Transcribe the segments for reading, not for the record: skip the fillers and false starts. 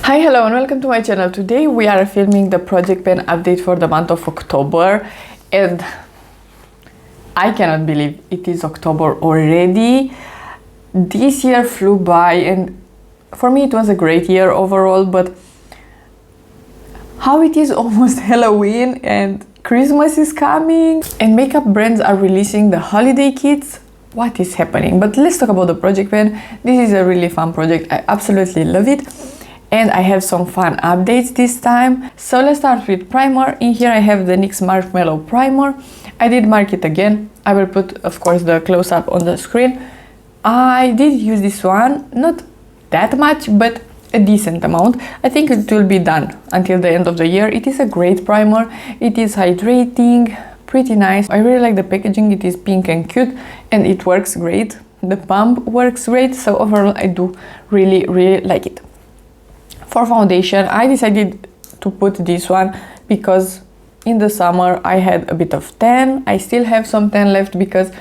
Hi, hello and welcome to my channel. Today we are filming the project pen update for the month of October, and I cannot believe it is October already. This year flew by and for me it was a great year overall, but how it is almost Halloween and Christmas is coming and makeup brands are releasing the holiday kits. What is happening? But let's talk about the project pen. This is a really fun project. I absolutely love it. And I have some fun updates this time. So let's start with primer. In here I have the NYX Marshmellow primer. I did mark it again. I will put, of course, the close-up on the screen. I did use this one, not that much, but a decent amount. I think it will be done until the end of the year. It is a great primer. It is hydrating, pretty nice. I really like the packaging. It is pink and cute and it works great. The pump works great. So overall, I do really like it. For foundation, I decided to put this one because in the summer I had a bit of tan. I still have some tan left because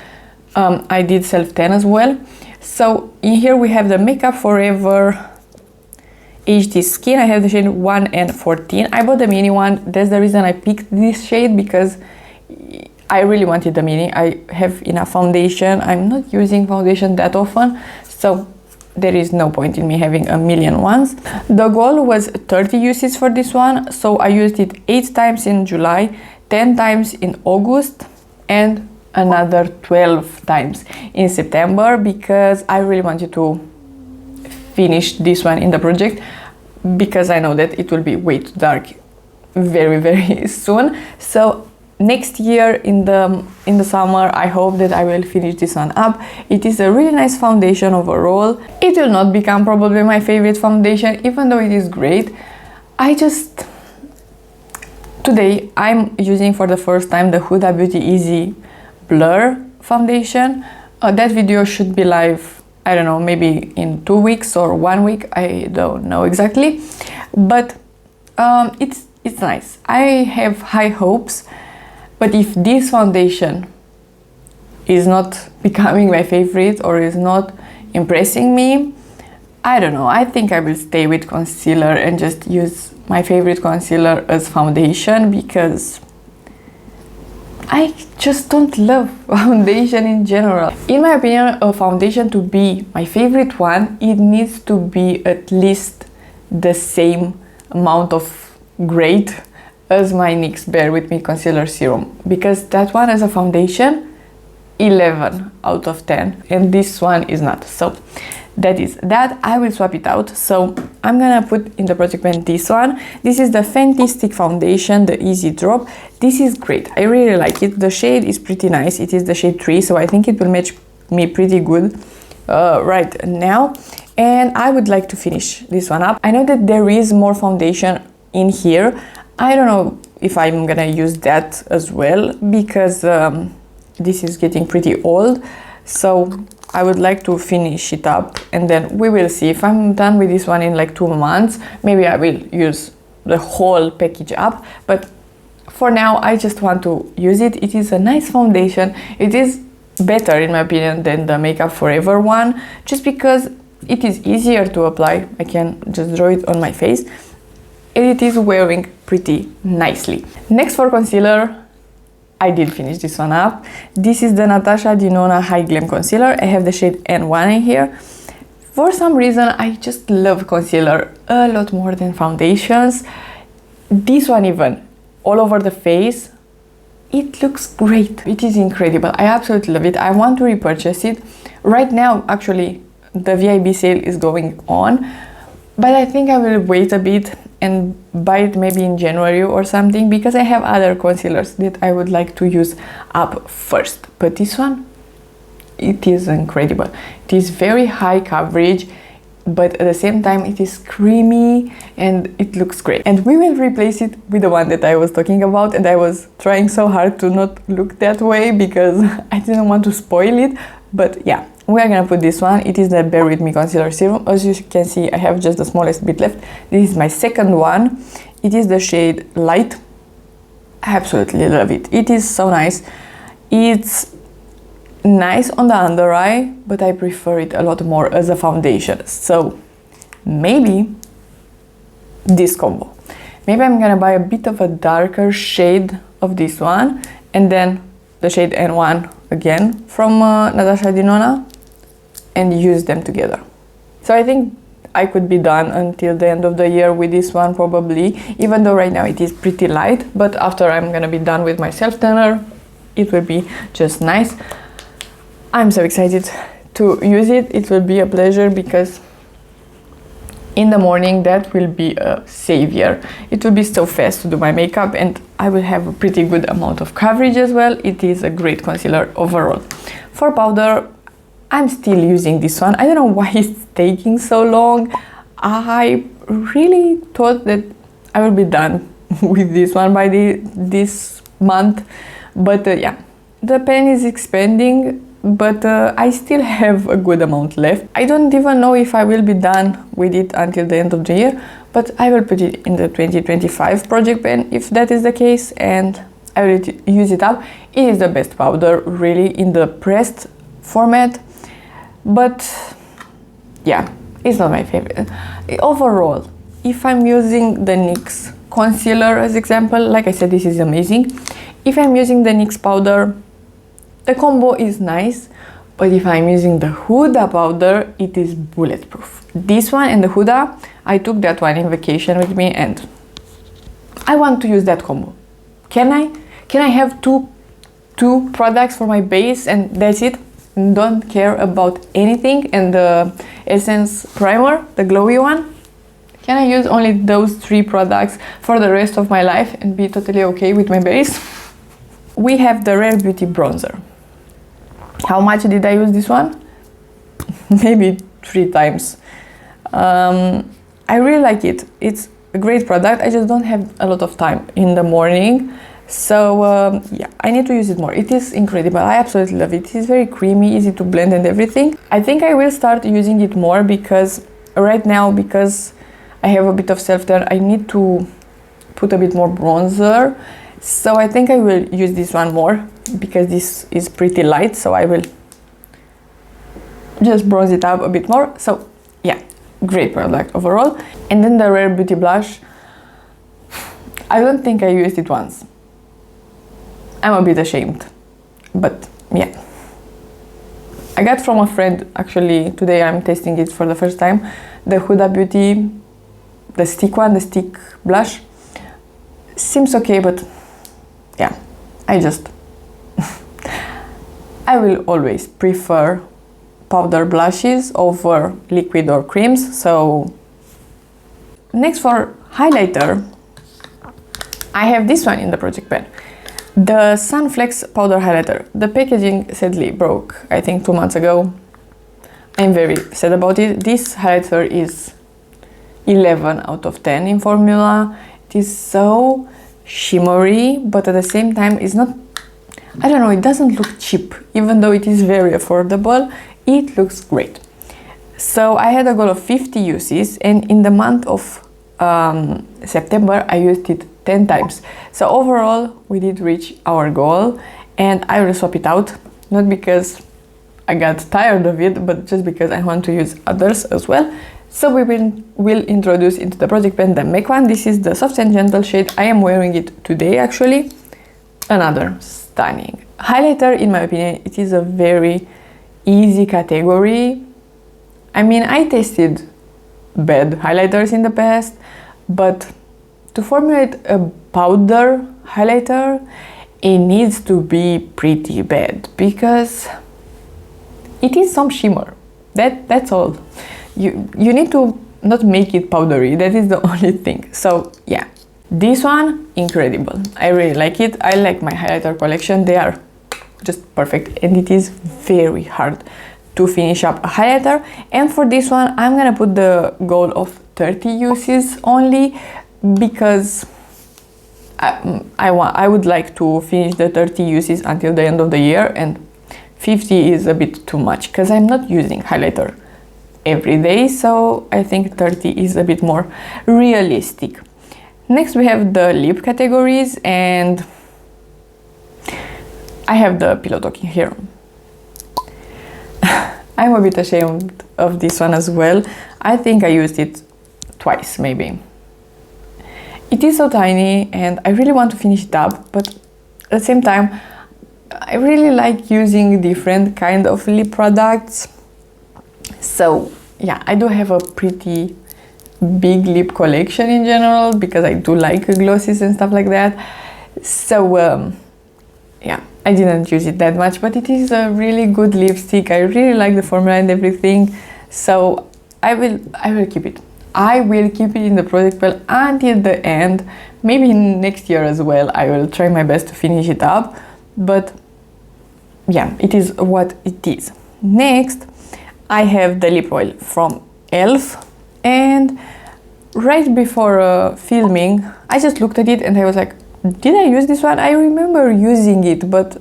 I did self-tan as well. So in here we have the Makeup Forever HD Skin. I have the shade 1 and 14. I bought the mini one. That's the reason I picked this shade, because I really wanted the mini. I have enough foundation. I'm not using foundation that often, so there is no point in me having a million ones. The goal was 30 uses for this one, so I used it 8 times in July, 10 times in August, and another 12 times in September, because I really wanted to finish this one in the project, because I know that it will be way too dark very soon. So next year in the summer I hope that I will finish this one up. It is a really nice foundation overall. It will not become probably my favorite foundation, even though it is great. Today I'm using for the first time the Huda Beauty Eaze Blur foundation. That video should be live, I don't know, maybe in 2 weeks or 1 week, I don't know exactly, but it's nice. I have high hopes. But if this foundation is not becoming my favorite or is not impressing me, I don't know. I think I will stay with concealer and just use my favorite concealer as foundation, because I just don't love foundation in general. In my opinion, a foundation to be my favorite one, it needs to be at least the same amount of great as my NYX Bear With Me Concealer Serum, because that one as a foundation 11 out of 10 and this one is not. So that is that. I will swap it out. So I'm gonna put in the project pen this one. This is the Fenty Stick Foundation, the Easy Drop. This is great. I really like it. The shade is pretty nice. It is the shade 3, so I think it will match me pretty good right now. And I would like to finish this one up. I know that there is more foundation in here. I don't know if I'm gonna use that as well, because this is getting pretty old. So I would like to finish it up and then we will see. If I'm done with this one in like 2 months, maybe I will use the whole package up. But for now, I just want to use it. It is a nice foundation. It is better, in my opinion, than the Makeup Forever one, just because it is easier to apply. I can just draw it on my face. And it is wearing pretty nicely. Next, for concealer, I did finish this one up. This is the Natasha Denona Hyglam concealer. I have the shade N1 in here. For some reason, I just love concealer a lot more than foundations. This one even, all over the face, it looks great. It is incredible. I absolutely love it. I want to repurchase it. Right now, actually, the VIEVE sale is going on, but I think I will wait a bit and buy it maybe in January or something, because I have other concealers that I would like to use up first. But this one, it is incredible. It is very high coverage, but at the same time it is creamy and it looks great. And we will replace it with the one that I was talking about, and I was trying so hard to not look that way because I didn't want to spoil it. But yeah, we are gonna put this one. It is the Bear With Me Concealer Serum. As you can see, I have just the smallest bit left. This is my second one. It is the shade Lite. I absolutely love it. It is so nice. It's nice on the under eye, but I prefer it a lot more as a foundation. So maybe this combo. Maybe I'm gonna buy a bit of a darker shade of this one and then the shade N1 again from Natasha Denona and use them together. So I think I could be done until the end of the year with this one probably, even though right now it is pretty light, but after I'm gonna be done with my self-tanner, it will be just nice. I'm so excited to use it. It will be a pleasure because in the morning that will be a savior. It will be so fast to do my makeup and I will have a pretty good amount of coverage as well. It is a great concealer overall. For powder, I'm still using this one. I don't know why it's taking so long. I really thought that I will be done with this one by this month, but yeah, the pen is expanding, but I still have a good amount left. I don't even know if I will be done with it until the end of the year, but I will put it in the 2025 project pen if that is the case, and I will use it up. It is the best powder really in the pressed format, but yeah, it's not my favorite. Overall, if I'm using the NYX concealer as example, like I said, this is amazing. If I'm using the NYX powder, the combo is nice, but if I'm using the Huda powder, it is bulletproof. This one and the Huda, I took that one in vacation with me and I want to use that combo. Can I? Can I have two products for my base and that's it? Don't care about anything, and the Essence Primer, the glowy one? Can I use only those 3 products for the rest of my life and be totally okay with my base? We have the Rare Beauty bronzer. How much did I use this one? Maybe 3 times. I really like it. It's a great product. I just don't have a lot of time in the morning. So yeah, I need to use it more. It is incredible. I absolutely love it. It is very creamy, easy to blend and everything. I think I will start using it more because right now, because I have a bit of self-tan, I need to put a bit more bronzer. So I think I will use this one more because this is pretty light, so I will just bronze it up a bit more. So yeah, great product overall. And then the Rare Beauty blush, I don't think I used it once. I'm a bit ashamed, but yeah. I got from a friend, actually today I'm testing it for the first time, the Huda Beauty, the stick one, the stick blush. Seems okay, but yeah, I will always prefer powder blushes over liquid or creams. So next, for highlighter, I have this one in the project pen, the Sun Flex powder highlighter. The packaging sadly broke, I think 2 months ago. I'm very sad about it. This highlighter is 11 out of 10 in formula. It is so shimmery, but at the same time it's not, I don't know, it doesn't look cheap. Even though it is very affordable, it looks great. So I had a goal of 50 uses, and in the month of September I used it 10 times. So overall we did reach our goal, and I will swap it out, not because I got tired of it, but just because I want to use others as well. So we will introduce into the project pen the MAC one. This is the Soft and Gentle shade. I am wearing it today actually. Another stunning highlighter. In my opinion, it is a very easy category. I mean, I tasted bad highlighters in the past, but to formulate a powder highlighter, it needs to be pretty bad because it is some shimmer. That's all. You need to not make it powdery. That is the only thing. So yeah, this one, incredible. I really like it. I like my highlighter collection. They are just perfect, and it is very hard to finish up a highlighter. And for this one, I'm gonna put the goal of 30 uses only because I would like to finish the 30 uses until the end of the year, and 50 is a bit too much because I'm not using highlighter every day, so I think 30 is a bit more realistic. Next we have the lip categories, and I have the Pillow Talking here. I'm a bit ashamed of this one as well. I think I used it twice maybe. It is so tiny and I really want to finish it up, but at the same time I really like using different kind of lip products. So yeah, I do have a pretty big lip collection in general because I do like glosses and stuff like that. So yeah, I didn't use it that much, but it is a really good lipstick. I really like the formula and everything, so I will keep it. I will keep it in the project pile until the end. Maybe next year as well. I will try my best to finish it up, but yeah, it is what it is. Next, I have the lip oil from E.L.F. and right before filming, I just looked at it and I was like, did I use this one? I remember using it, but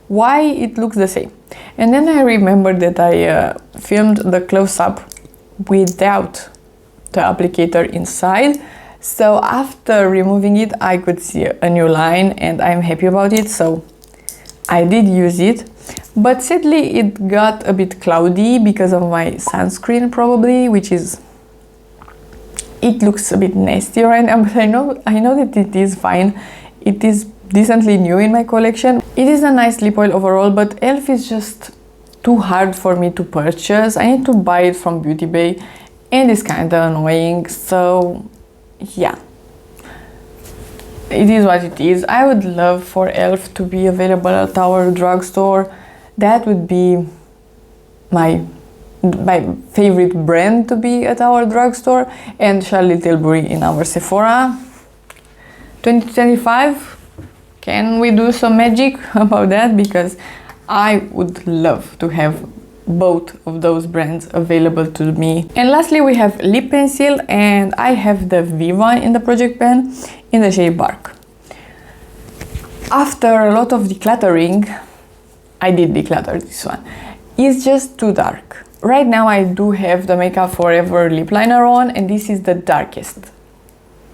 why it looks the same? And then I remembered that I filmed the close-up without the applicator inside. So after removing it, I could see a new line and I'm happy about it. So I did use it, but sadly it got a bit cloudy because of my sunscreen probably, which is, it looks a bit nasty right now, but I know that it is fine. It is decently new in my collection. It is a nice lip oil overall, but E.L.F. is just too hard for me to purchase. I need to buy it from Beauty Bay and it's kind of annoying, so yeah, it is what it is. I would love for E.L.F. to be available at our drugstore. That would be my favorite brand to be at our drugstore, and Charlotte Tilbury in our Sephora. 2025, can we do some magic about that? Because I would love to have both of those brands available to me. And lastly, we have lip pencil, and I have the VIEVE one in the project pen in the shade Bark. After a lot of decluttering, I did declutter this one. It's just too dark. Right now I do have the Makeup Forever lip liner on, and this is the darkest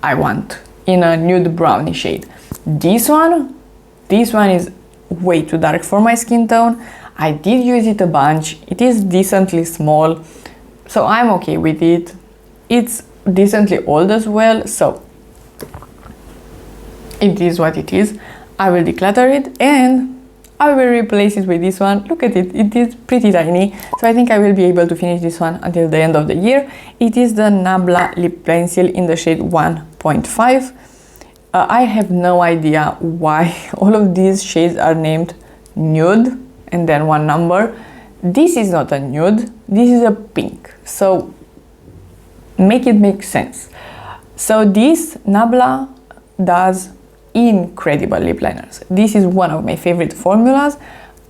I want, in a nude brownie shade. This one is way too dark for my skin tone. I did use it a bunch. It is decently small, so I'm okay with it. It's decently old as well, so it is what it is. I will declutter it and I will replace it with this one. Look at it, it is pretty tiny, so I think I will be able to finish this one until the end of the year. It is the Nabla lip pencil in the shade 1.5. I have no idea why all of these shades are named nude and then one number. This is not a nude, this is a pink, so make it make sense. So this Nabla does incredible lip liners. This is one of my favorite formulas,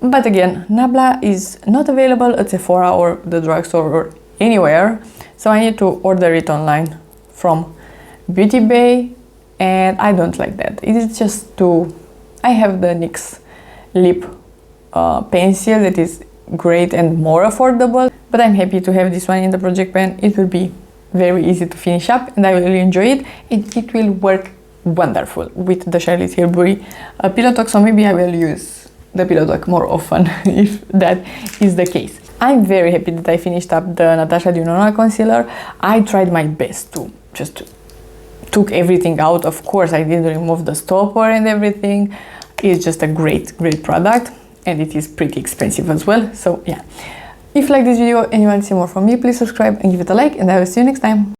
but again, Nabla is not available at Sephora or the drugstore or anywhere, so I need to order it online from Beauty Bay, and I don't like that. It is just too... I have the NYX lip pencil that is great and more affordable, but I'm happy to have this one in the project pen. It will be very easy to finish up and I will really enjoy it, and it will work wonderful with the Charlotte Tilbury Pillow Talk, so maybe I will use the Pillow Talk more often if that is the case. I'm very happy that I finished up the Natasha Denona concealer. I tried my best to just took everything out. Of course, I didn't remove the stopper and everything. It's just a great product, and it is pretty expensive as well. So yeah, if you like this video and you want to see more from me, please subscribe and give it a like, and I will see you next time.